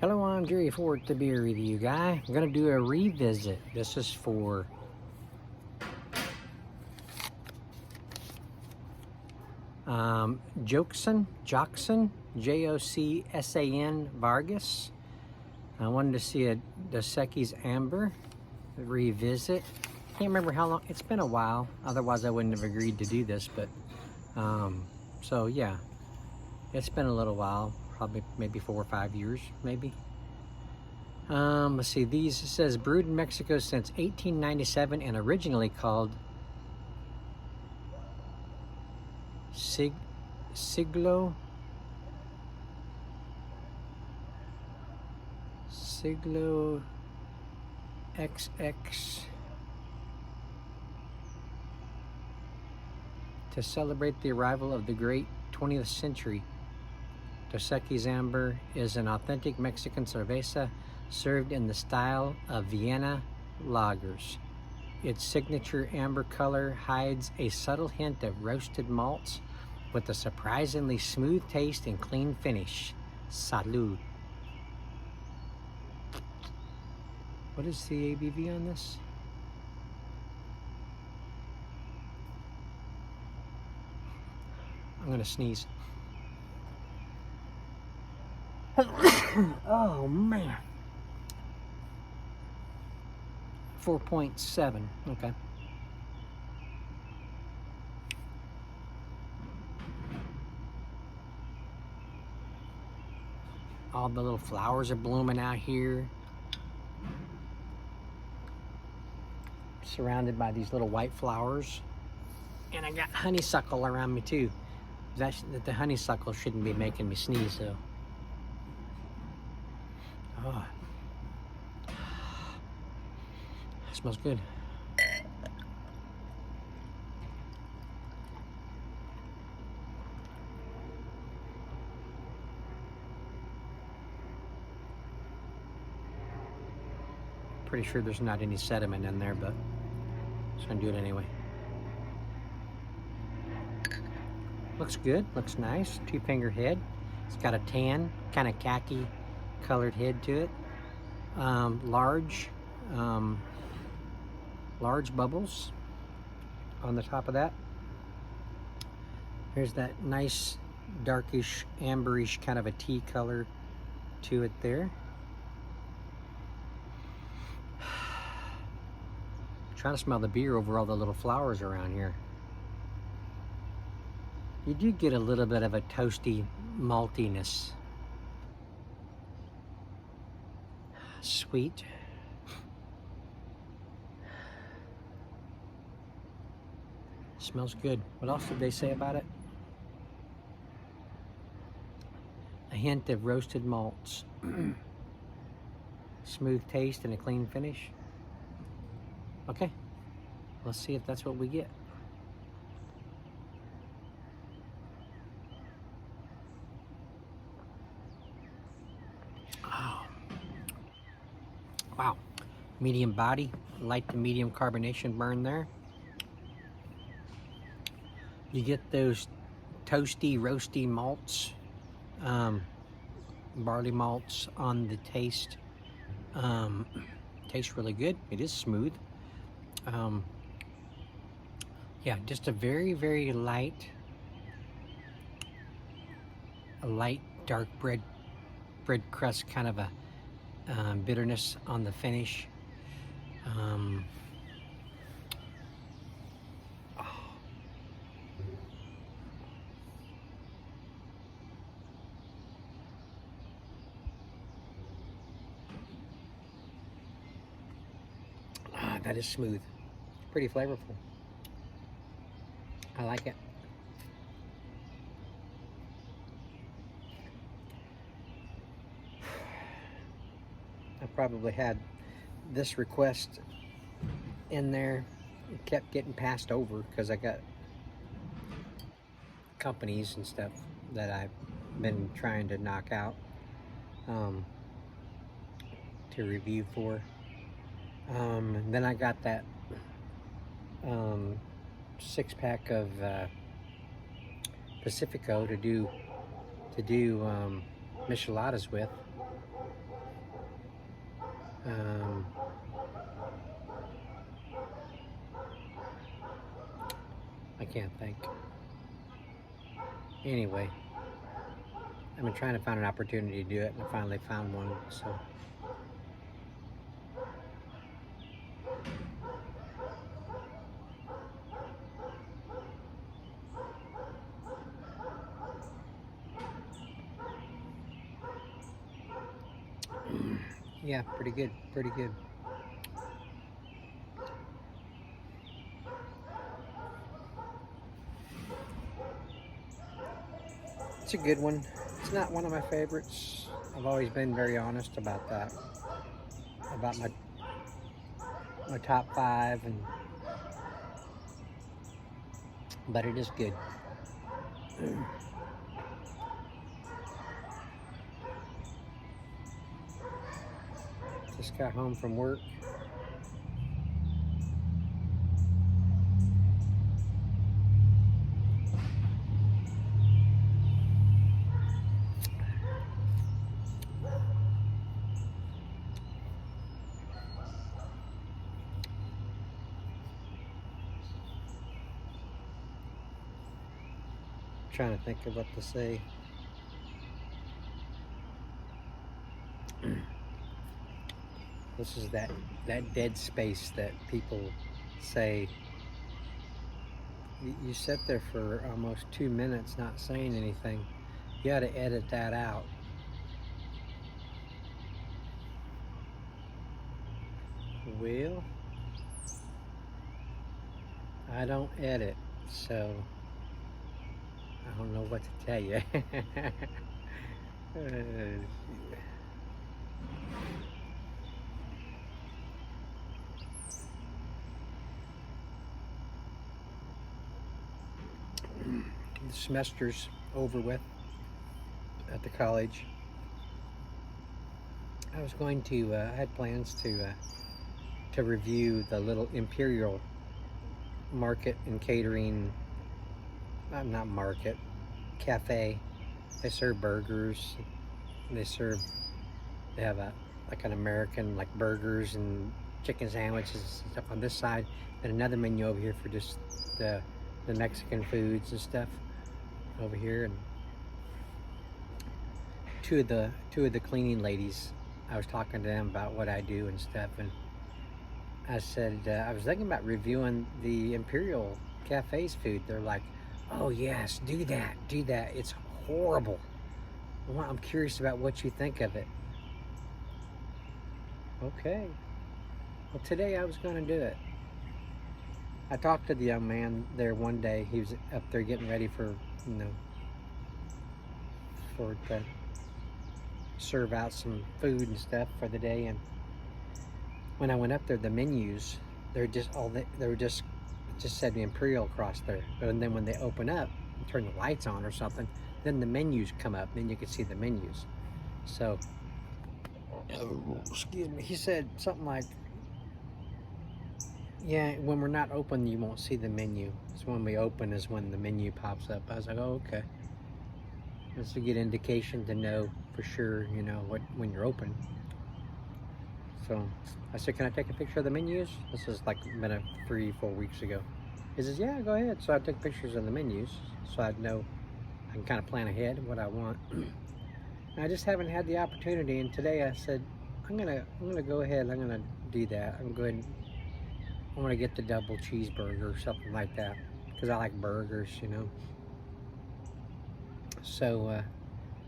Hello, I'm Jerry Ford, the beer review guy. I'm going to do a revisit. This is for Jocsan, Jocsan, Vargas. I wanted to see a Dos Equis Ambar revisit. Can't remember how long. It's been a while. Otherwise, I wouldn't have agreed to do this. But so yeah, it's been a little while. Probably maybe 4 or 5 years, maybe. Let's see, it says brewed in Mexico since 1897 and originally called Siglo XX to celebrate the arrival of the great 20th century. Dos Equis Ambar is an authentic Mexican cerveza served in the style of Vienna lagers. Its signature amber color hides a subtle hint of roasted malts with a surprisingly smooth taste and clean finish. Salud. What is the ABV on this? I'm gonna sneeze. Oh man. 4.7. Okay. All the little flowers are blooming out here. Surrounded by these little white flowers. And I got honeysuckle around me too. The honeysuckle shouldn't be making me sneeze though. Oh. It smells good. Pretty sure there's not any sediment in there, but I'm just gonna do it anyway. Looks good, looks nice. 2-finger head. It's got a tan, kind of khaki colored head to it. Large bubbles on the top of that. Here's that nice darkish amberish kind of a tea color to it there. Trying to smell the beer over all the little flowers around here. You do get a little bit of a toasty maltiness. Sweet. Smells good. What else did they say about it? A hint of roasted malts. Smooth taste and a clean finish. Okay, let's see if that's what we get. Oh. Wow, medium body, light to medium carbonation burn there. You get those toasty, roasty malts, barley malts on the taste. Tastes really good. It is smooth. Yeah, just a very, very light, dark bread crust kind of a bitterness on the finish. That is smooth. Pretty flavorful. I like it. I probably had this request in there. It kept getting passed over because I got companies and stuff that I've been trying to knock out to review for. And then I got that 6-pack of Pacifico to do micheladas with. Um, I can't think. Anyway, I've been trying to find an opportunity to do it, and I finally found one. So, yeah, pretty good, pretty good. It's a good one. It's not one of my favorites. I've always been very honest about that, about my top 5, but it is good. Just got home from work. Trying to think of what to say. This is that dead space that people say. You sit there for almost 2 minutes not saying anything. You got to edit that out. Well, I don't edit, so I don't know what to tell you. The semester's over with at the college. I was going to, I had plans to review the little Imperial market and catering, not market, cafe. They serve burgers. They have like an American, like burgers and chicken sandwiches and stuff on this side, and another menu over here for just the Mexican foods and stuff over here. And two of the cleaning ladies, I was talking to them about what I do and stuff, and I said I was thinking about reviewing the Imperial Cafe's food. They're like, "Oh yes, do that. It's horrible. Well, I'm curious about what you think of it." Okay. Well, today I was going to do it. I talked to the young man there one day. He was up there getting ready for, to serve out some food and stuff for the day. And when I went up there, the menus, it just said the Imperial across there. But then when they open up and turn the lights on or something, then the menus come up. Then you can see the menus. So, excuse me. He said something like, "Yeah, when we're not open, you won't see the menu. So when we open is when the menu pops up." I was like, "Oh, okay." That's a good indication to know for sure, when you're open. So I said, "Can I take a picture of the menus?" This is like been 3-4 weeks ago. He says, "Yeah, go ahead." So I took pictures of the menus so I'd know, I can kind of plan ahead what I want. And I just haven't had the opportunity. And today I said, I'm gonna go ahead. I'm gonna do that. I'm going. I want to get the double cheeseburger or something like that because I like burgers, So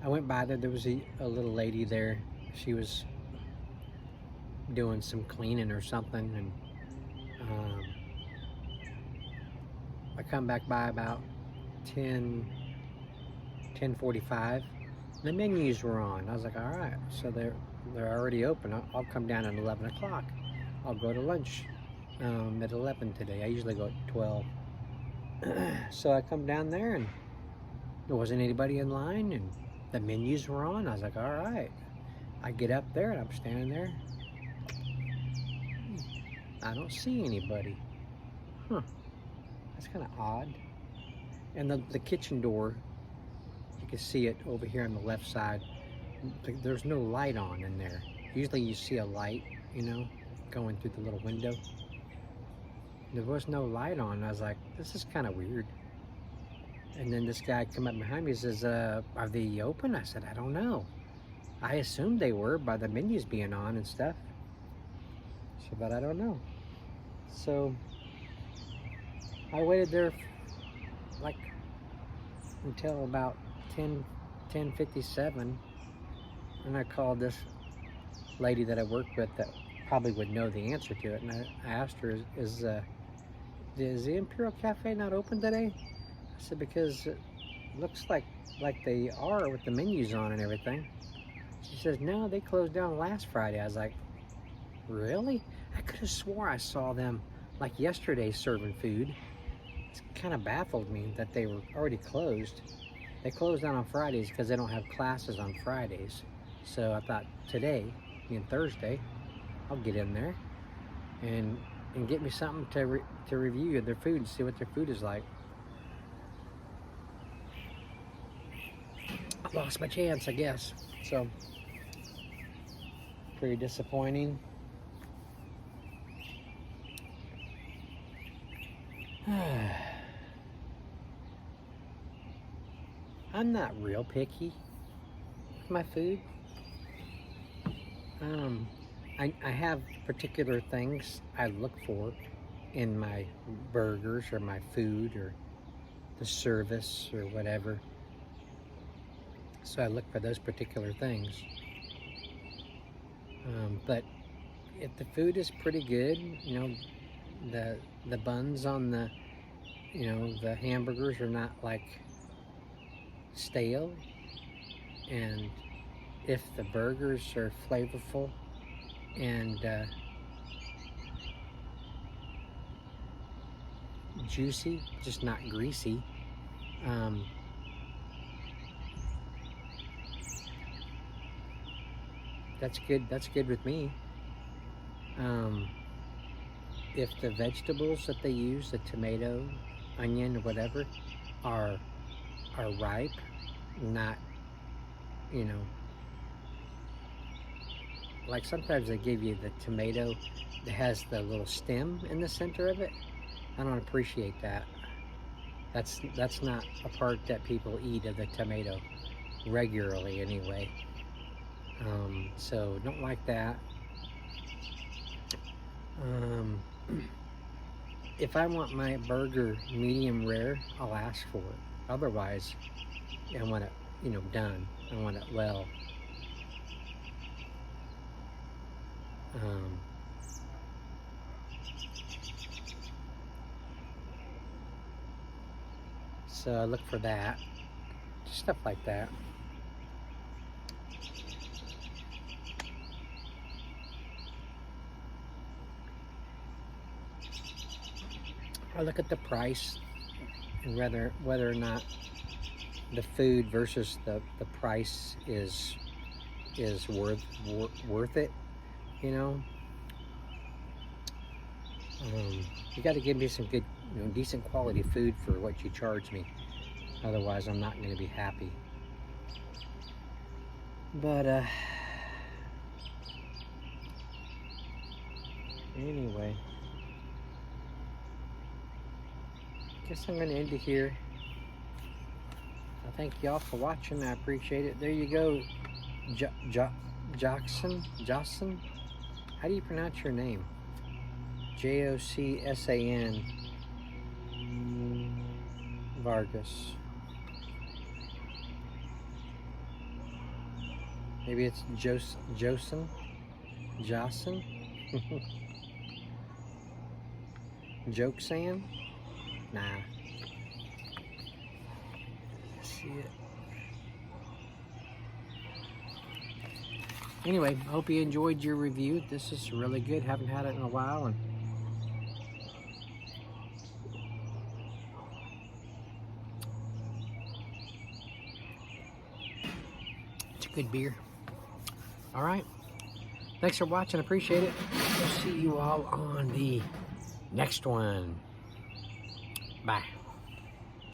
I went by there. There was a little lady there. She was doing some cleaning or something, and I come back by about 10:45. The menus were on. I was like, all right, so they're already open. I'll come down at 11 o'clock. I'll go to lunch at 11 today. I usually go at 12. So I come down there and there wasn't anybody in line and the menus were on. I was like, all right. I get up there and I'm standing there. I don't see anybody. Huh. That's kind of odd. And the kitchen door, you can see it over here on the left side. There's no light on in there. Usually you see a light you know, going through the little window. There was no light on. I was like, this is kind of weird. And then this guy come up behind me and says, are they open? I said, I don't know. I assumed they were by the menus being on and stuff. So, but I don't know. So I waited there like until about 10:57, and I called this lady that I work with that probably would know the answer to it, and I asked her, is the Imperial Cafe not open today? I said, because it looks like they are with the menus on and everything. She says, no, they closed down last Friday. I was like, really? I could have swore I saw them like yesterday serving food. It kind of baffled me that they were already closed. They closed down on Fridays because they don't have classes on Fridays. So I thought today, being Thursday, I'll get in there and get me something to review their food and see what their food is like. I lost my chance, I guess. So, pretty disappointing. I'm not real picky with my food. I have particular things I look for in my burgers or my food or the service or whatever. So I look for those particular things. But if the food is pretty good, you know, the buns on the, you know, the hamburgers are not like stale, and if the burgers are flavorful and juicy, just not greasy, that's good with me. If the vegetables that they use, the tomato, onion, or whatever, are ripe, not, you know, like sometimes they give you the tomato that has the little stem in the center of it. I don't appreciate that. That's not a part that people eat of the tomato regularly anyway. So don't like that. If I want my burger medium rare, I'll ask for it. Otherwise, I want it, you know, done. I want it well. So I look for that, just stuff like that. I look at the price and whether or not the food versus the price is worth it, you know. You got to give me some good, you know, decent quality food for what you charge me. Otherwise, I'm not going to be happy. But anyway, guess I'm going to end it here. I thank y'all for watching. I appreciate it. There you go, Jocsan. How do you pronounce your name? Jocsan. Vargas. Maybe it's Jocsan. Jocsan? Nah. See it. Anyway, I hope you enjoyed your review. This is really good. Haven't had it in a while, and it's a good beer. All right. Thanks for watching. Appreciate it. We'll see you all on the next one. Bye.